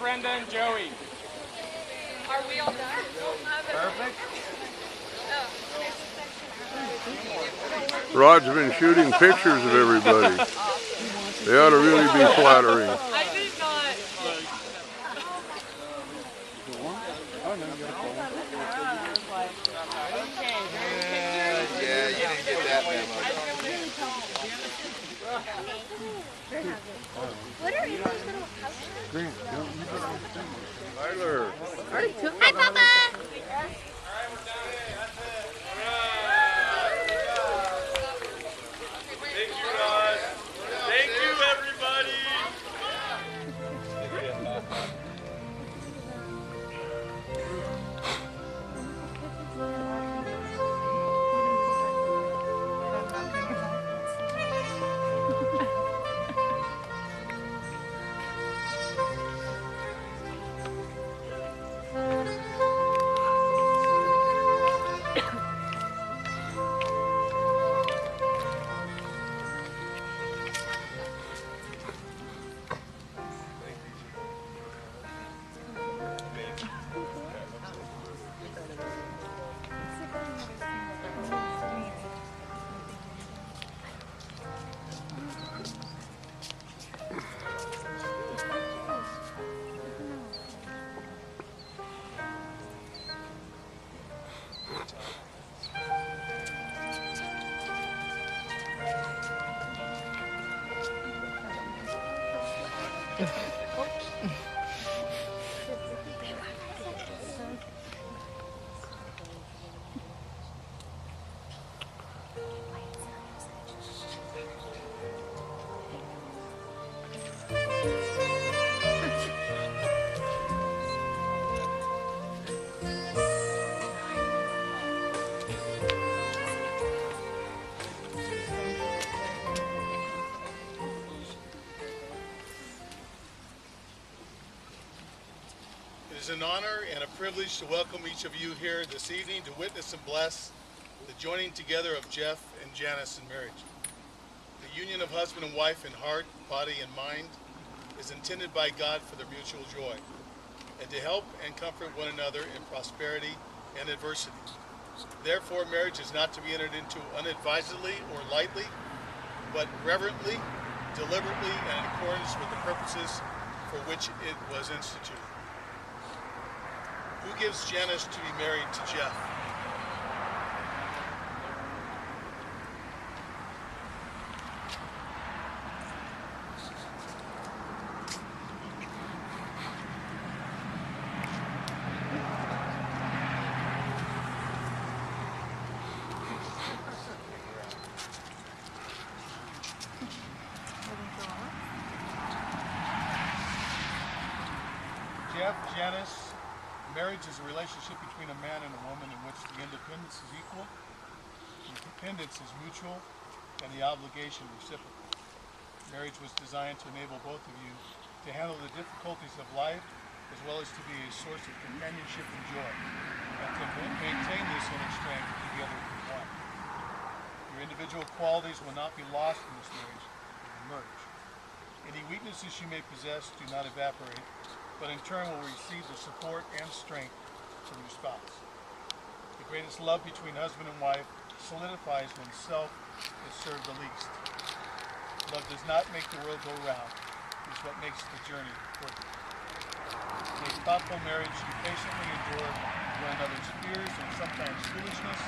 Brenda and Joey. Are we all done? Perfect. Rod's been shooting pictures of everybody. They ought to really be flattering. I did not. Yeah, you didn't get that memo. What are these little houses? Tyler. Hi, Papa! Thank you, everybody. It is an honor and a privilege to welcome each of you here this evening to witness and bless the joining together of Jeff and Janice in marriage. The union of husband and wife in heart, body, and mind is intended by God for their mutual joy and to help and comfort one another in prosperity and adversity. Therefore, marriage is not to be entered into unadvisedly or lightly, but reverently, deliberately, and in accordance with the purposes for which it was instituted. Who gives Janice to be married to Jeff? Jeff, Janice, marriage is a relationship between a man and a woman in which the independence is equal, the dependence is mutual, and the obligation reciprocal. Marriage was designed to enable both of you to handle the difficulties of life as well as to be a source of companionship and joy, and to maintain this inner strength together as one. Your individual qualities will not be lost in this marriage, they will merge. Any weaknesses you may possess do not evaporate, but in turn will receive the support and strength from your spouse. The greatest love between husband and wife solidifies when self is served the least. Love does not make the world go round. It is what makes the journey worth it. In a thoughtful marriage, you patiently endure one another's fears and sometimes foolishness.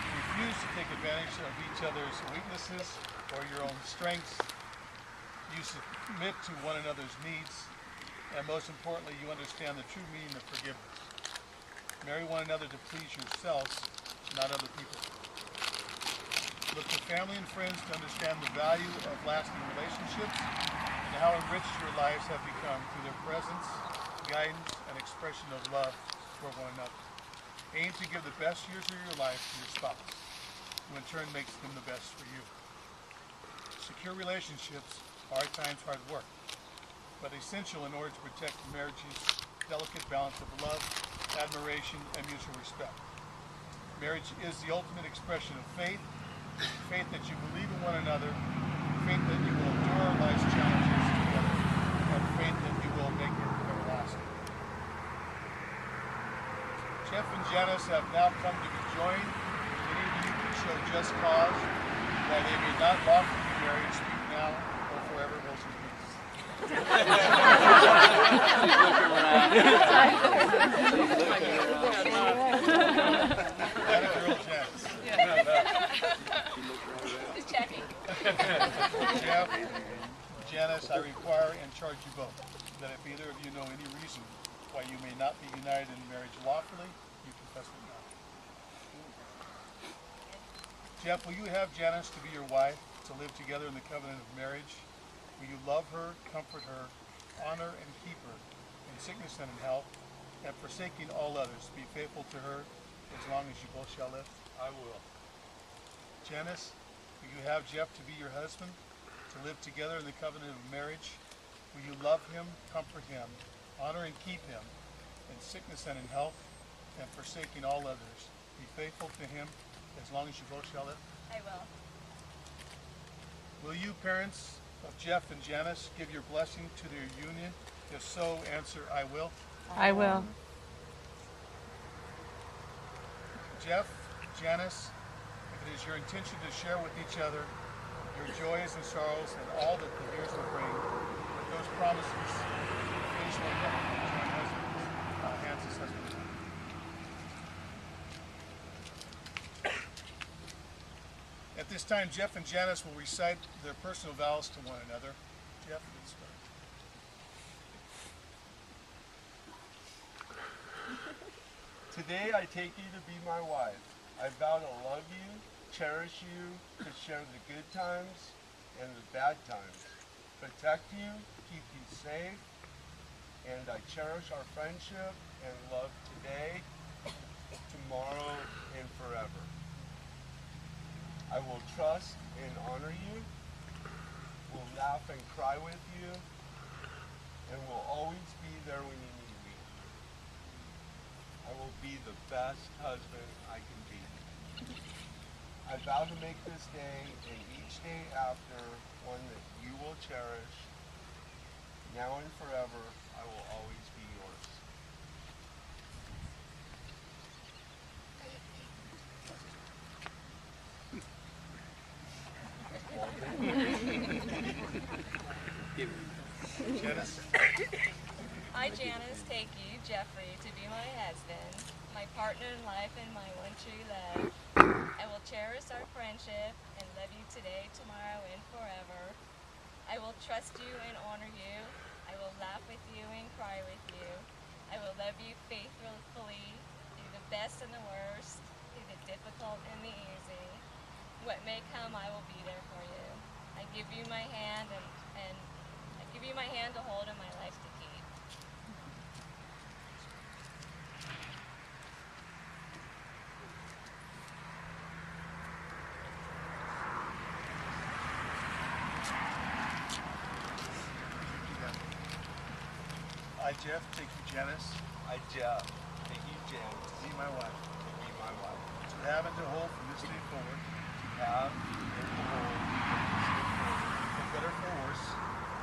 You refuse to take advantage of each other's weaknesses or your own strengths. You submit to one another's needs. And most importantly, you understand the true meaning of forgiveness. Marry one another to please yourselves, not other people. Look to family and friends to understand the value of lasting relationships and how enriched your lives have become through their presence, guidance, and expression of love for one another. Aim to give the best years of your life to your spouse, who in turn makes them the best for you. Secure relationships are at times hard work, but essential in order to protect marriage's delicate balance of love, admiration, and mutual respect. Marriage is the ultimate expression of faith, faith that you believe in one another, faith that you will endure life's challenges together, and faith that you will make your Janice have now come to be joined. Any of you can show just cause that they may not lawfully be married, speak now or forever holds your peace. That a girl, Janice. Just checking. Jeff, Janice, I require and charge you both that if either of you know any reason why you may not be united in marriage lawfully, you confess it now. Jeff, will you have Janice to be your wife, to live together in the covenant of marriage? Will you love her, comfort her, honor and keep her in sickness and in health, and forsaking all others, be faithful to her as long as you both shall live? I will. Janice, will you have Jeff to be your husband, to live together in the covenant of marriage? Will you love him, comfort him, honor and keep him in sickness and in health, and forsaking all others, be faithful to him as long as you both shall live? I will. Will you, parents of Jeff and Janice, give your blessing to their union? If so, answer, I will. I will. Jeff, Janice, if it is your intention to share with each other your joys and sorrows and all that the years will bring, with those promises, please join husbands, hands as husbands. At this time, Jeff and Janice will recite their personal vows to one another. Jeff, let's start. Today I take you to be my wife. I vow to love you, cherish you, to share the good times and the bad times, protect you, keep you safe, and I cherish our friendship and love today, tomorrow, and forever. I will trust and honor you, will laugh and cry with you, and will always be there when you need me. I will be the best husband I can be. I vow to make this day and each day after one that you will cherish. Now and forever, I will always be yours. Janice. I, Janice, take you, Jeffrey, to be my husband, my partner in life and my one true love. I will cherish our friendship and love you today, tomorrow, and forever. I will trust you and honor you. I will laugh with you and cry with you. I will love you faithfully through the best and the worst, through the difficult and the easy. What may come, I will be there for you. I give you my hand and I give you my hand to hold and my life to keep. I, Jeff, take you, Janice, I, Jeff, take you, Janice, to be my wife, to be my wife. to have and to hold from this day forward, To have and to hold from this day forward, for better, for worse,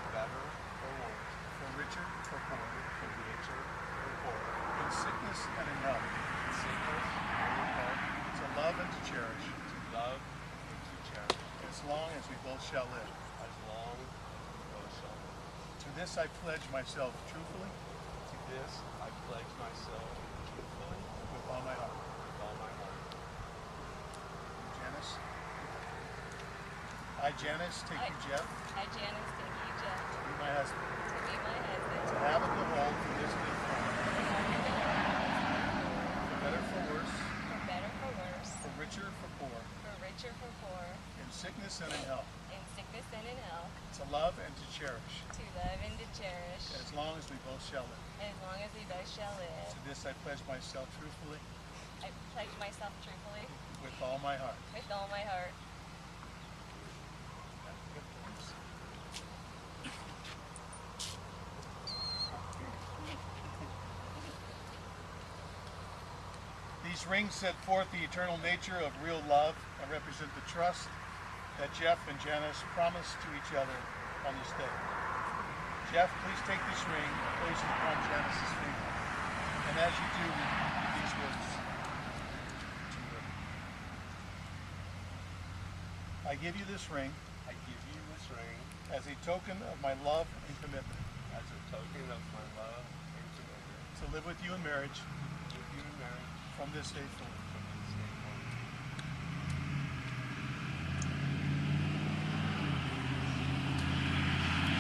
better or worse, for richer, for poorer, for richer or poorer, in sickness and in health, in sickness and in health, to love and to cherish, to love and to cherish, as long as we both shall live. as long as we both shall live. To this I pledge myself truthfully, To this I pledge myself truthfully, with all my heart. with all my heart. Janice. I, Janice, take you, Jeff, I, Janice, take you, Jeff, to be my husband, to be my husband. to have and to hold from this day forward, for better, for worse, For better, for worse, for richer, for poor, for richer, for poor, in sickness and in health, in sickness and in health, to love and to cherish, to love and to cherish, as long as we both shall live. as long as we both shall live. To this I pledge myself truthfully, I pledge myself truthfully, with all my heart. with all my heart. These rings set forth the eternal nature of real love and represent the trust that Jeff and Janice promised to each other on this day. Jeff, please take this ring and place it upon Janice's finger. And as you do, repeat these words. I give you this ring I give you this ring as a token of my love and commitment as a token of my love and commitment to live with you in marriage with you in marriage from this day forward. from this day forward.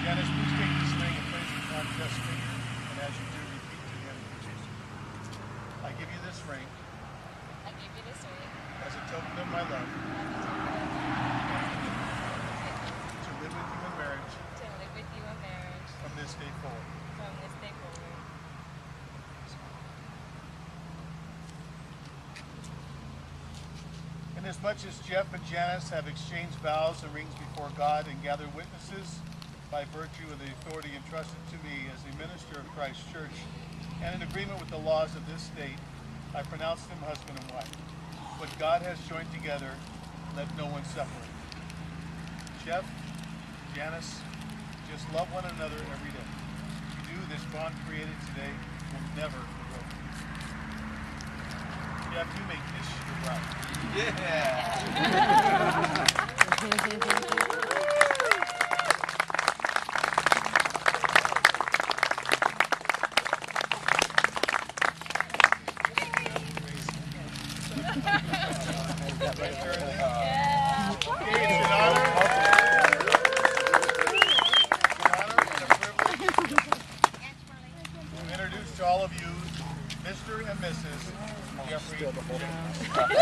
Janice, please take this ring and place it on Jeff's finger, and as you do, repeat to him. I give you this ring I give you this ring as a token of my love as a token of my to live with you in marriage to live with you in marriage from this day forward. from this day forward. Inasmuch as Jeff and Janice have exchanged vows and rings before God and gathered witnesses by virtue of the authority entrusted to me as a minister of Christ's church and in agreement with the laws of this state, I pronounce them husband and wife. What God has joined together, let no one separate. Jeff, Janice, just love one another every day. If you do, this bond created today will never be broken. Jeff, you make this your bride. Yeah. Okay, it's an honor. To introduce to all of you Mr. and Mrs. Jeffrey.